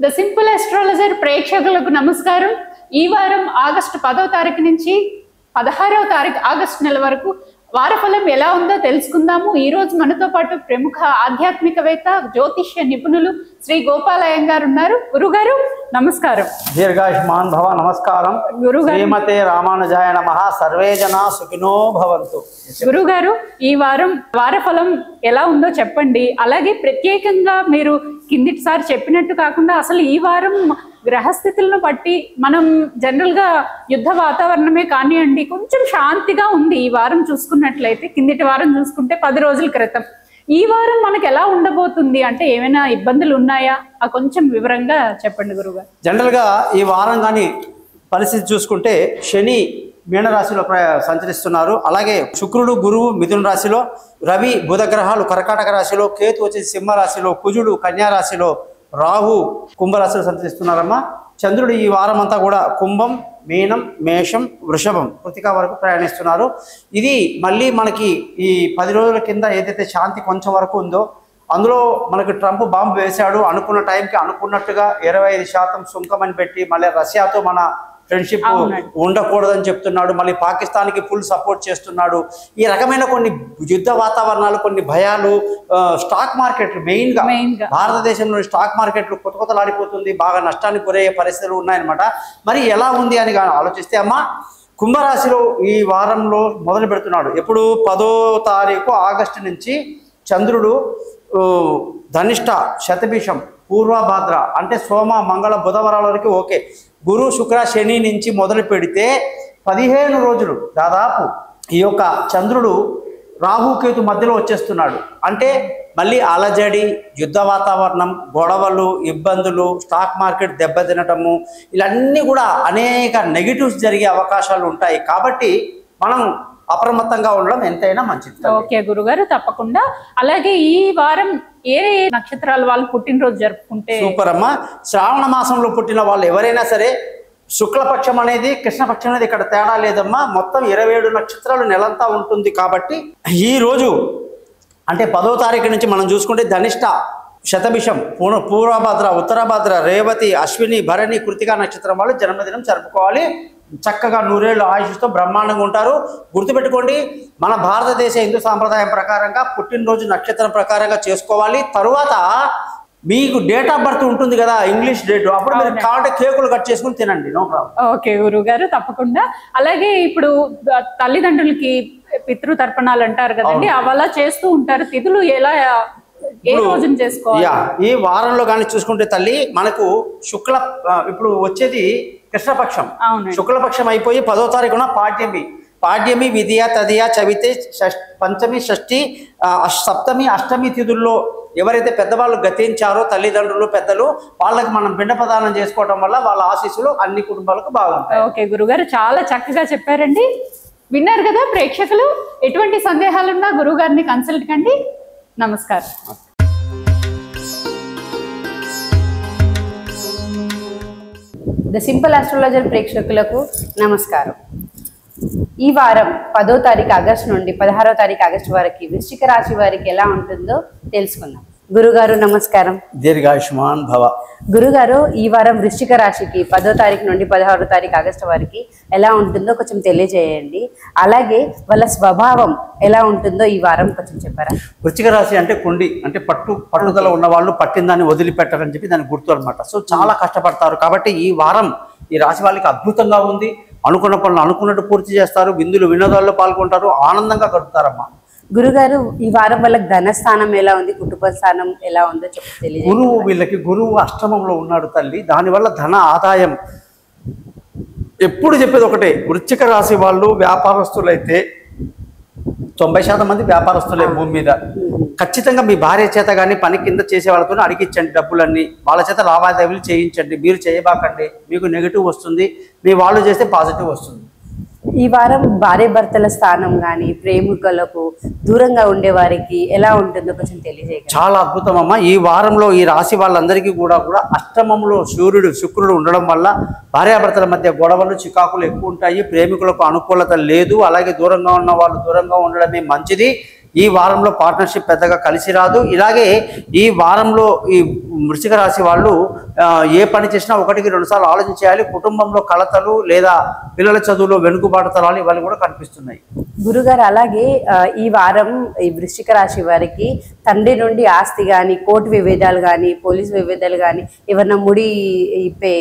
The simple astrologer ప్రేక్షకులకు నమస్కారం. ఈ వారం ఆగస్టు 10వ తారీఖు నుంచి 16వ తారీఖు ఆగస్టు నెల వరకు వారఫలం ఎలా ఉందో తెలుసుకుందాము. ఈ రోజు మనతో పాటు ప్రముఖ ఆధ్యాత్మికవేత్త జ్యోతిష్య నిపుణులు శ్రీ గోపాల్ అయ్యంగారు ఉన్నారు. గురుగారు నమస్కారం. దీర్ఘాయుష్మాన్ భవ. నమస్కారం. శ్రీమతే రామానుజాయ నమః. సర్వే జనా సుఖినో భవంతు. గురుగారు, ఈ వారం వారఫలం ఎలా ఉందో చెప్పండి. అలాగే ప్రత్యేకంగా మీరు కిందిటిసారి చెప్పినట్టు కాకుండా అసలు ఈ వారం గ్రహస్థితులను బట్టి మనం జనరల్ గా యుద్ధ వాతావరణమే కానివ్వండి, కొంచెం శాంతిగా ఉంది ఈ వారం చూసుకున్నట్లయితే. కిందిటి వారం చూసుకుంటే 10 రోజుల క్రితం, ఈ వారం మనకు ఎలా ఉండబోతుంది అంటే ఏమైనా ఇబ్బందులు ఉన్నాయా? కొంచెం వివరంగా చెప్పండి గురుగారు. జనరల్ గా ఈ వారం కానీ పరిస్థితి చూసుకుంటే శని మీనరాశిలో సంచరిస్తున్నారు. అలాగే శుక్రుడు గురువు మిథున రాశిలో, రవి బుధ గ్రహాలు కర్కాటక రాశిలో, కేతు వచ్చేసి సింహ రాశిలో, కుజుడు కన్యా రాశిలో, రాహు కుంభరాశిలో సంచరిస్తున్నారమ్మా. చంద్రుడు ఈ వారం అంతా కూడా కుంభం, మీనం, మేషం, వృషభం, కృతిక వరకు ప్రయాణిస్తున్నారు. ఇది మళ్ళీ మనకి ఈ 10 రోజుల కింద ఏదైతే శాంతి కొంచెం వరకు ఉందో అందులో మనకి ట్రంప్ బాంబు వేశాడు. అనుకున్న టైంకి అనుకున్నట్టుగా 25% సుంకం అని పెట్టి మళ్ళీ రష్యాతో మన ఫ్రెండ్షిప్ ఉండకూడదని చెప్తున్నాడు. మళ్ళీ పాకిస్తాన్కి ఫుల్ సపోర్ట్ చేస్తున్నాడు. ఈ రకమైన కొన్ని యుద్ధ వాతావరణాలు, కొన్ని భయాలు, స్టాక్ మార్కెట్లు మెయిన్గా భారతదేశంలో స్టాక్ మార్కెట్లు కొత్తలాడిపోతుంది, బాగా నష్టానికి గురయ్యే పరిస్థితులు ఉన్నాయన్నమాట. మరి ఎలా ఉంది అని ఆలోచిస్తే అమ్మ, కుంభరాశిలో ఈ వారంలో మొదలు పెడుతున్నాడు. ఎప్పుడు 10వ తారీఖు ఆగస్టు నుంచి చంద్రుడు ధనిష్ట, శతభిషం, పూర్వభాద్ర అంటే సోమ మంగళ బుధవారాల వరకు ఓకే. గురు శుక్ర శని నుంచి మొదలు పెడితే 15 రోజులు దాదాపు ఈ యొక్క చంద్రుడు రాహుకేతు మధ్యలో వచ్చేస్తున్నాడు. అంటే మళ్ళీ అలజడి, యుద్ధ వాతావరణం, గొడవలు, ఇబ్బందులు, స్టాక్ మార్కెట్ దెబ్బతినటము, ఇవన్నీ కూడా అనేక నెగిటివ్స్ జరిగే అవకాశాలు ఉంటాయి. కాబట్టి మనం అప్రమత్తంగా ఉండడం ఎంతైనా మంచిది. ఓకే గురుగారు, తప్పకుండా. అలాగే ఈ వారం ఏ నక్షత్రాల వాళ్ళు పుట్టినరోజు జరుపుకుంటే సూపర్ అమ్మా. శ్రావణ మాసంలో పుట్టిన వాళ్ళు ఎవరైనా సరే, శుక్లపక్షం అనేది కృష్ణపక్షం అనేది ఇక్కడ తేడా లేదమ్మా. మొత్తం 27 నక్షత్రాలు నెలంతా ఉంటుంది. కాబట్టి ఈ రోజు అంటే 10వ తారీఖు నుంచి మనం చూసుకుంటే ధనిష్ట, శతభిషం, పూర్వభద్ర, ఉత్తరభద్ర, రేవతి, అశ్విని, భరణి, కృతికా నక్షత్రం వాళ్ళు జన్మదినం జరుపుకోవాలి. చక్కగా 100 ఏళ్ళు ఆయుష్తో బ్రహ్మాండంగా ఉంటారు. గుర్తుపెట్టుకోండి, మన భారతదేశ హిందూ సాంప్రదాయం ప్రకారంగా పుట్టినరోజు నక్షత్రం ప్రకారంగా చేసుకోవాలి. తరువాత మీకు డేట్ ఆఫ్ బర్త్ ఉంటుంది కదా, ఇంగ్లీష్ డేట్, అప్పుడు మీరు కావాలంటే కేకులు కట్ చేసుకుని తినండి, నో ప్రాబ్లం. ఓకే గురుగారు, తప్పకుండా. అలాగే ఇప్పుడు తల్లిదండ్రులకి పితృతర్పణాలు అంటారు కదండి, అలా చేస్తూ ఉంటారు. తిథులు ఎలా ఏ రోజున చేసుకోవాలి? ఈ వారంలో కానీ చూసుకుంటే తల్లి మనకు ఇప్పుడు వచ్చేది కృష్ణపక్షం. శుక్లపక్షం అయిపోయి 10వ తారీఖున పాడ్యమి, విధియ, తదియ, చవితి, పంచమి, షష్ఠి, సప్తమి, అష్టమి తిథుల్లో ఎవరైతే పెద్దవాళ్ళు గతించారో తల్లిదండ్రులు పెద్దలు, వాళ్ళకి మనం పిండ ప్రదానం చేసుకోవడం వల్ల వాళ్ళ ఆశీస్సులు అన్ని కుటుంబాలకు బాగుంటాయి. ఓకే గురుగారు, చాలా చక్కగా చెప్పారండి. విన్నారు కదా ప్రేక్షకులు. ఎటువంటి సందేహాలున్నా గురువు గారిని కన్సల్ట్ కండి. నమస్కారం. ద సింపుల్ ఆస్ట్రాలజర్ ప్రేక్షకులకు నమస్కారం. ఈ వారం 10వ తారీఖు ఆగస్టు నుండి 16వ తారీఖు ఆగస్టు వరకు వృశ్చిక రాశి వారికి ఎలా ఉంటుందో తెలుసుకుందాం. గురుగారు నమస్కారం. దీర్ఘాయుష్మాన్ భవ. గురుగారు, ఈ వారం వృశ్చిక రాశికి 10వ తారీఖు నుండి 16వ తారీఖు ఆగస్టు వరకు ఎలా ఉంటుందో కొంచెం తెలియజేయండి. అలాగే వాళ్ళ స్వభావం ఎలా ఉంటుందో ఈ వారం కొంచెం చెప్పారా? వృశ్చిక రాశి అంటే కుండి, అంటే పట్టుదల ఉన్న వాళ్ళు పట్టిన దాన్ని వదిలిపెట్టారని చెప్పి దాని గుర్తు అనమాట. సో చాలా కష్టపడతారు. కాబట్టి ఈ వారం ఈ రాశి వాళ్ళకి అద్భుతంగా ఉంది. అనుకున్న పనులు అనుకున్నట్టు పూర్తి చేస్తారు. విందులు వినోదాల్లో పాల్గొంటారు. ఆనందంగా గడుపుతారమ్మా. గురుగారు, ఈ వారం వాళ్ళకి ధనస్థానం ఎలా ఉంది, కుటుంబ స్థానం ఎలా ఉందో చెప్పి గురువు అష్టమంలో ఉన్నాడు తల్లి. దానివల్ల ధన ఆదాయం. ఎప్పుడు చెప్పేది ఒకటే, వృశ్చిక రాశి వాళ్ళు వ్యాపారస్తులైతే 90% మంది వ్యాపారస్తులే భూమి మీద. ఖచ్చితంగా మీ భార్య చేత కానీ పని కింద చేసే వాళ్ళతో అడిగించండి డబ్బులన్నీ. వాళ్ళ చేత లావాదేవీలు చేయించండి. మీరు చేయబాకండి, మీకు నెగిటివ్ వస్తుంది. మీ వాళ్ళు చేస్తే పాజిటివ్ వస్తుంది. ఈ వారం భార్య భర్తల స్థానం కానీ ప్రేమికులకు దూరంగా ఉండే వారికి ఎలా ఉంటుందో కొంచెం తెలియజేయండి. చాలా అద్భుతం అమ్మా. ఈ వారంలో ఈ రాశి వాళ్ళందరికీ కూడా అష్టమంలో శుక్రుడు ఉండడం వల్ల భార్యాభర్తల మధ్య గొడవలు, చికాకులు ఎక్కువ ఉంటాయి. ప్రేమికులకు అనుకూలత లేదు. అలాగే దూరంగా ఉన్న వాళ్ళు దూరంగా ఉండడమే మంచిది. ఈ వారంలో పార్ట్నర్షిప్ పెద్దగా కలిసి రాదు. ఇలాగే ఈ వారంలో ఈ వృశ్చిక రాశి వాళ్ళు ఏ పని చేసినా 1-2 సార్లు ఆలోచించాలి. కుటుంబంలో కలతలు లేదా పిల్లల చదువులో వెనుకబాటుతనాలు ఇవన్నీ కూడా కనిపిస్తున్నాయి. గురుగారు అలాగే ఈ వారం ఈ వృశ్చిక రాశి వారికి తండ్రి నుండి ఆస్తి కానీ, కోర్టు విభేదాలు కానీ, పోలీసు విభేదాలు కానీ, ఏమన్నా ముడి ఇప్పే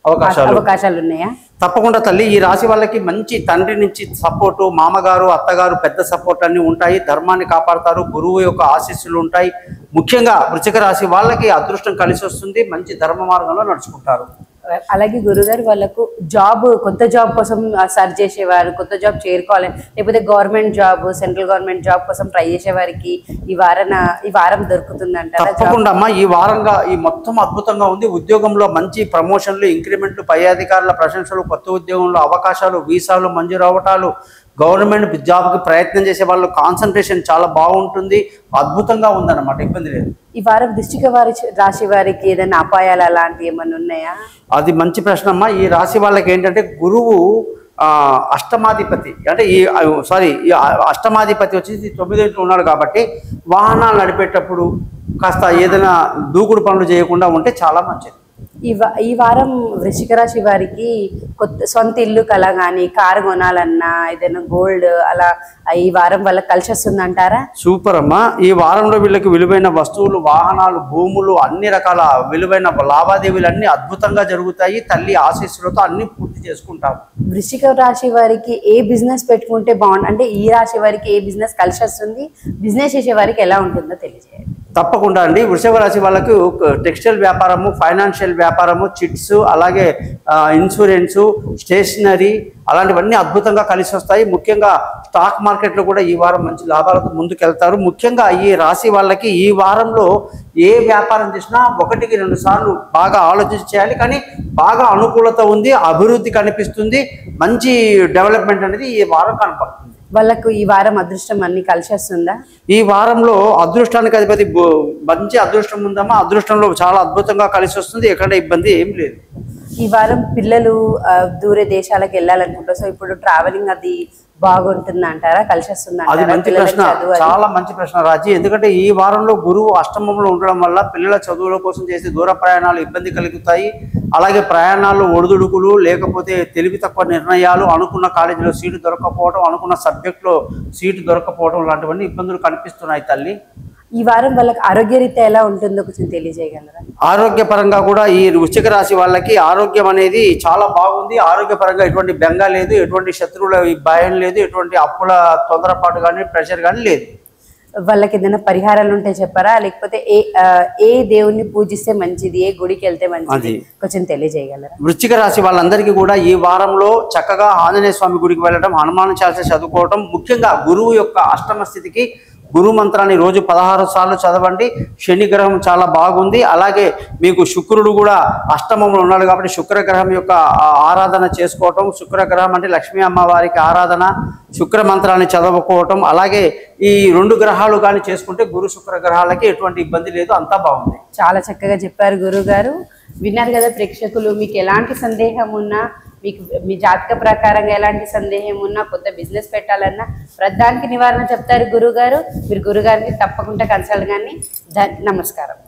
అవకాశాలు ఉన్నాయా? తప్పకుండా తల్లి. ఈ రాశి వాళ్ళకి మంచి తండ్రి నుంచి సపోర్టు, మామగారు అత్తగారు పెద్ద సపోర్ట్ అన్ని ఉంటాయి. ధర్మాన్ని కాపాడతారు, గురువు యొక్క ఆశీస్సులు ఉంటాయి. ముఖ్యంగా వృశ్చిక రాశి వాళ్ళకి అదృష్టం కలిసి వస్తుంది, మంచి ధర్మ మార్గంలో నడుచుకుంటారు. అలాగే గురుగారు వాళ్ళకు కొత్త జాబ్ కోసం సర్చ్ చేసేవారు, కొత్త జాబ్ చేరుకోవాలి, లేకపోతే government job, central government job కోసం ట్రై చేసే వారికి ఈ వారం దొరుకుతుందంటారా? తప్పకుండా అమ్మా. ఈ మొత్తం అద్భుతంగా ఉంది. ఉద్యోగంలో మంచి ప్రమోషన్లు, ఇంక్రిమెంట్లు, పై అధికారుల ప్రశంసలు, కొత్త ఉద్యోగంలో అవకాశాలు, వీసాలు మంజూరు అవటాలు, గవర్నమెంట్ జాబ్కి ప్రయత్నం చేసే వాళ్ళు కాన్సన్ట్రేషన్ చాలా బాగుంటుంది. అద్భుతంగా ఉందన్నమాట, ఇబ్బంది లేదు. ఈ వారం వృశ్చిక రాశి వారికి ఏదైనా అపాయాలు అలాంటివి ఏమైనా ఉన్నాయా? అది మంచి ప్రశ్న అమ్మా. ఈ రాశి వాళ్ళకి ఏంటంటే గురువు అష్టమాధిపతి, అంటే ఈ అష్టమాధిపతి వచ్చేసి 9 ఇంట్లో ఉన్నాడు కాబట్టి వాహనాలు నడిపేటప్పుడు కాస్త ఏదైనా దూకుడు పనులు చేయకుండా ఉంటే చాలా మంచిది. ఈ వారం వృశ్చిక రాశి వారికి సొంత ఇల్లు కల కానీ, కారు కొనాలన్నా, ఏదైనా గోల్డ్ అలా ఈ వారం వాళ్ళకి కలిసి వస్తుంది అంటారా? సూపర్ అమ్మా. ఈ వారంలో వీళ్ళకి విలువైన వస్తువులు, వాహనాలు, భూములు, అన్ని రకాల విలువైన లావాదేవీలు అన్ని అద్భుతంగా జరుగుతాయి. తల్లి ఆశీస్సులతో అన్ని పూర్తి చేసుకుంటారు. వృశ్చిక రాశి వారికి ఏ బిజినెస్ పెట్టుకుంటే బాగుంటుంది, అంటే ఈ రాశి వారికి ఏ బిజినెస్ కలిసి వస్తుంది, బిజినెస్ చేసే వారికి ఎలా ఉంటుందో తెలియజేయండి. తప్పకుండా అండి. వృషభ రాశి వాళ్ళకు టెక్స్టైల్ వ్యాపారము, ఫైనాన్షియల్ వ్యాపారము, చిట్స్, అలాగే ఇన్సూరెన్సు, స్టేషనరీ అలాంటివన్నీ అద్భుతంగా కలిసి వస్తాయి. ముఖ్యంగా స్టాక్ మార్కెట్లో కూడా ఈ వారం మంచి లాభాలతో ముందుకెళ్తారు. ముఖ్యంగా ఈ రాశి వాళ్ళకి ఈ వారంలో ఏ వ్యాపారం చేసినా 1-2 సార్లు బాగా ఆలోచించి చేయాలి. కానీ బాగా అనుకూలత ఉంది, అభివృద్ధి కనిపిస్తుంది, మంచి డెవలప్మెంట్ అనేది ఈ వారం కనపడుతుంది. వాళ్ళకు ఈ వారం అదృష్టం అన్ని కలిసి వస్తుందా? ఈ వారంలో అదృష్టానికి అధిపతి మంచి అదృష్టం ఉందమ్మా. అదృష్టంలో చాలా అద్భుతంగా కలిసి వస్తుంది, ఎక్కడ ఇబ్బంది ఏం లేదు. ఈ వారం పిల్లలు దూర దేశాలకు వెళ్ళాలనుకుంటారు, సో ఇప్పుడు ట్రావెలింగ్ అది బాగుంటుంది అంటారా, కలిసి వస్తుంది? అది మంచి ప్రశ్న, చాలా మంచి ప్రశ్న రాజీ. ఎందుకంటే ఈ వారంలో గురువు అష్టమంలో ఉండడం వల్ల పిల్లల చదువుల కోసం చేసే దూర ప్రయాణాలు ఇబ్బంది కలుగుతాయి. అలాగే ప్రయాణాల్లో ఒడిదుడుకులు, లేకపోతే తెలివి తక్కువ నిర్ణయాలు, అనుకున్న కాలేజీలో సీటు దొరకపోవడం, అనుకున్న సబ్జెక్టులో సీటు దొరకపోవడం లాంటివన్నీ ఇబ్బందులు కనిపిస్తున్నాయి తల్లి. ఈ వారం వాళ్ళకి ఆరోగ్యరీత్యా ఎలా ఉంటుందో కొంచెం తెలియజేయగలరా? ఆరోగ్యపరంగా కూడా ఈ వృశ్చిక రాశి వాళ్ళకి ఆరోగ్యం అనేది చాలా బాగుంది. ఆరోగ్యపరంగా ఎటువంటి బెంగ లేదు, ఎటువంటి శత్రువుల భయం లేదు, ఎటువంటి అప్పుల తొందరపాటు కానీ, ప్రెషర్ కానీ లేదు. వాళ్ళకి ఏదైనా పరిహారాలు ఉంటే చెప్పారా, లేకపోతే ఏ దేవుణ్ణి పూజిస్తే మంచిది, ఏ గుడికి వెళ్తే మంచిది, కొంచెం తెలియజేయగలరా? వృశ్చిక రాశి వాళ్ళందరికీ కూడా ఈ వారంలో చక్కగా ఆంజనేయ స్వామి గుడికి వెళ్ళడం, హనుమాన్ చాలీసా చదువుకోవడం, ముఖ్యంగా గురువు యొక్క అష్టమ స్థితికి గురు మంత్రాన్ని రోజు 16 సార్లు చదవండి. శని గ్రహం చాలా బాగుంది. అలాగే మీకు శుక్రుడు కూడా అష్టమంలో ఉన్నాడు కాబట్టి శుక్రగ్రహం యొక్క ఆరాధన చేసుకోవటం, శుక్రగ్రహం అంటే లక్ష్మీ అమ్మవారికి ఆరాధన, శుక్ర మంత్రాన్ని చదువుకోవటం, అలాగే ఈ 2 గ్రహాలు కానీ చేసుకుంటే గురు శుక్ర గ్రహాలకి ఎటువంటి ఇబ్బంది లేదు, అంతా బాగుంది. చాలా చక్కగా చెప్పారు గురువు గారు. విన్నారు కదా ప్రేక్షకులు, మీకు ఎలాంటి సందేహం ఉన్నా, మీకు మీ జాతక ప్రకారంగా ఎలాంటి సందేహం ఉన్నా, కొత్త బిజినెస్ పెట్టాలన్నా ప్రతిదానికి నివారణ చెప్తారు గురుగారు. మీరు గురుగారికి తప్పకుండా కన్సల్ట్ కానీ. నమస్కారం.